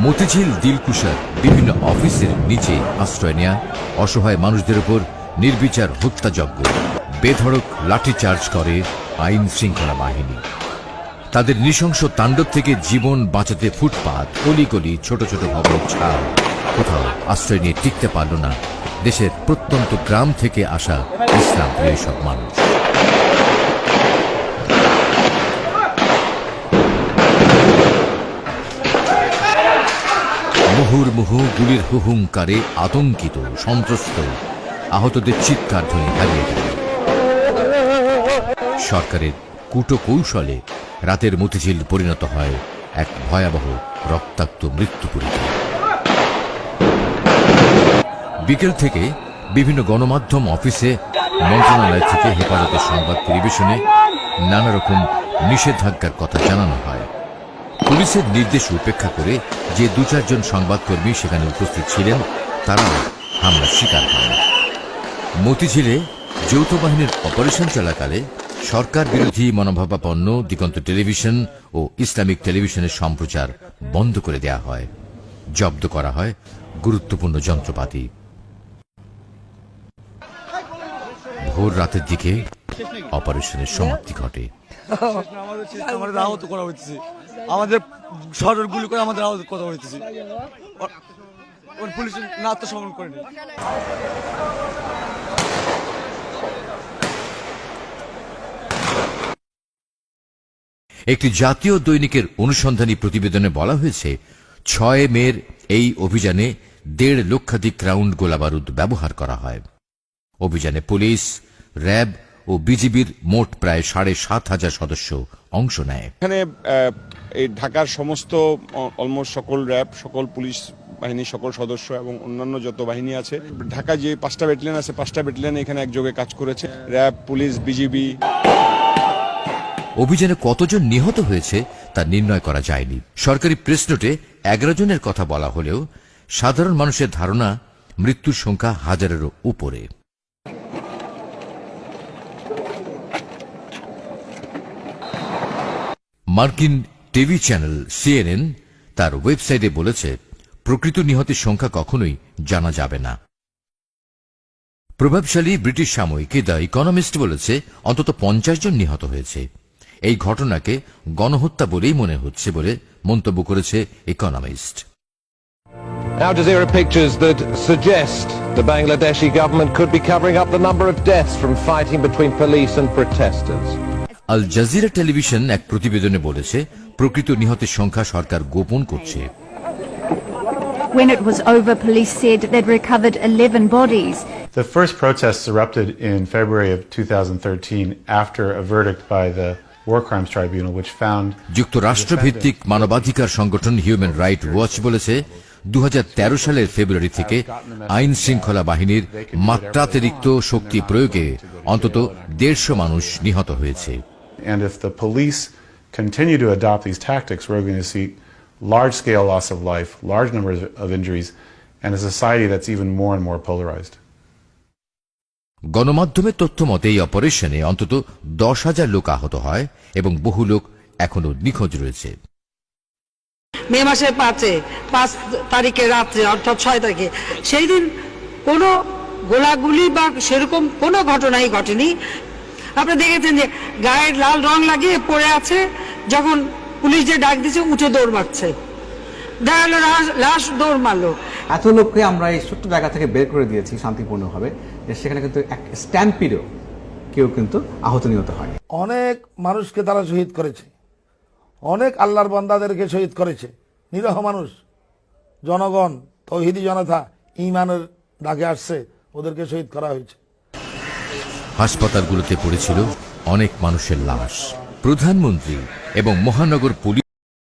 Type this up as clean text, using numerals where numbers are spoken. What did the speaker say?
মতিঝিল দিলকুশার বিভিন্ন অফিসের নিচে আশ্রয় নেয়া অসহায় মানুষদের উপর নির্বিচার হত্যাযজ্ঞ, বেধড়ক লাঠিচার্জ করে আইন শৃঙ্খলা বাহিনী। তাদের নৃশংস তাণ্ডব থেকে জীবন বাঁচাতে ফুটপাত, অলিগলি, ছোট ছোট ভবন ছাড় কোথাও আশ্রয় নিয়ে টিকতে পারল না দেশের প্রত্যন্ত গ্রাম থেকে আসা ইসলাম প্রিয় সব মানুষ। মুহুর্মুহু গুলির হুহুঙ্কারে আতঙ্কিত, সন্ত্রস্ত, আহতদের চিৎকার ধ্বনি হারিয়ে গেল। সরকারের কূটকৌশলে রাতের মতিঝিল পরিণত হয় এক ভয়াবহ রক্তাক্ত মৃত্যুপুরীতে। বিকেল থেকে বিভিন্ন গণমাধ্যম অফিসে মন্ত্রণালয় থেকে হেফাজতের সংবাদ পরিবেশনে নানা রকম নিষেধাজ্ঞার কথা জানানো হয়। পুলিশের নির্দেশ উপেক্ষা করে যে ২-৪ জন সংবাদকর্মী সেখানে উপস্থিত ছিলেন তারা হামলার শিকার হন। মতিঝিলে যৌথ বাহিনীর অপারেশন চলাকালে সরকার বিরোধী মনোভাবাপন্ন দিগন্ত টেলিভিশন ও ইসলামিক টেলিভিশনের সম্প্রচার বন্ধ করে দেয়া হয়, জব্দ করা হয় গুরুত্বপূর্ণ যন্ত্রপাতি। ভোর রাতের দিকে অপারেশনের সমাপ্তি ঘটে। আমাদের আহত করা হচ্ছে, আমাদের শরীর গুলি করে আমাদের আহত করা হচ্ছে, পুলিশ না আত্মসমর্পণ করেনি। একটি জাতীয় দৈনিকের অনুসন্ধানী প্রতিবেদনে বলা হয়েছে ৬ মের এই অভিযানে ১.৫ লক্ষাধিক রাউন্ড গোলাবারুদ ব্যবহার করা হয়। অভিযানে পুলিশ, র্যাব ও বিজিবির মোট প্রায় ৭,৫০০ সদস্য অংশ নেয়। এখানে এই ঢাকার সমস্ত অলমোস্ট সকল র্যাব, সকল পুলিশ বাহিনীর সকল সদস্য এবং অন্যান্য যত বাহিনী আছে, ঢাকা যে ৫টা ব্যাটালিয়ন আছে ৫টা ব্যাটালিয়ন এখানে একযোগে কাজ করেছে, র্যাব, পুলিশ, বিজিবি। অভিযানে কতজন নিহত হয়েছে তা নির্ণয় করা যায়নি। সরকারি প্রেস নোটে ১১ জনের কথা বলা হলেও সাধারণ মানুষের ধারণা মৃত্যুর সংখ্যা ১,০০০-এরও উপরে। মার্কিন টিভি চ্যানেল সিএনএন তার ওয়েবসাইটে বলেছে, প্রকৃত নিহতের সংখ্যা কখনোই জানা যাবে না। প্রভাবশালী ব্রিটিশ সাময়িক দ্য ইকোনমিস্ট বলেছে অন্তত ৫০ জন নিহত হয়েছে। এই ঘটনাকে গণহত্যা বলেই মনে হচ্ছে বলে মন্তব্য করেছে economist. Al Jazeera pictures that suggest the Bangladeshi government could be covering up the number of deaths from fighting between police and protesters. Al Jazeera television এক প্রতিবেদনে বলেছে প্রকৃত নিহতের সংখ্যা সরকার গোপন করছে। When it was over, police said they'd recovered 11 bodies. The first protests erupted in February of 2013 after a verdict by the War Crimes Tribunal which found যুক্তরাষ্ট্রভিত্তিক মানবাধিকার সংগঠন হিউম্যান রাইট ওয়াচ বলেছে ২০১৩ সালের ফেব্রুয়ারি থেকে আইন শৃঙ্খলা বাহিনীর মাত্রাতিরিক্ত শক্তি প্রয়োগে অন্তত ১৫০ মানুষ নিহত হয়েছে। And if the police continue to adopt these tactics, we're going to see large-scale loss of life, large numbers of injuries, and a society that's even more and more polarized. গণমাধ্যমের তথ্য মতে এই অপারেশনে অন্তত ১০,০০০ লোক আহত হয় এবং বহু লোক এখনো নিখোঁজ রয়েছে। মে মাসের ৫ তারিখে রাত্রে অর্থাৎ ৬ তারিখে সেই দিন কোনো গোলাগুলি বা সেরকম কোনো ঘটনাই ঘটেনি। আপনি দেখেছেন যে গায়ে লাল রং লাগিয়ে পড়ে আছে, যখন পুলিশ যে ডাক দিচ্ছে উঠে দৌড় মারছে, দেখা গেল লাশ দৌড় মারলো। এত লোককে আমরা এই ছোট্ট জায়গা থেকে বের করে দিয়েছি শান্তিপূর্ণভাবে, সেখানে কিন্তু এক স্ট্যাম্পিডও কেউ কিন্তু আহত নিহত হয়। অনেক মানুষকে তারা শহীদ করেছে, অনেক আল্লাহর বান্দাদেরকে শহীদ করেছে, নিরহ মানুষ, জনগণ, তৌহিদি জনতা ঈমানের ডাকে আসছে, ওদেরকে শহীদ করা হয়েছে। হাসপাতালগুলোতে পড়েছিল অনেক মানুষের লাশ। প্রধানমন্ত্রী এবং মহানগর পুলিশ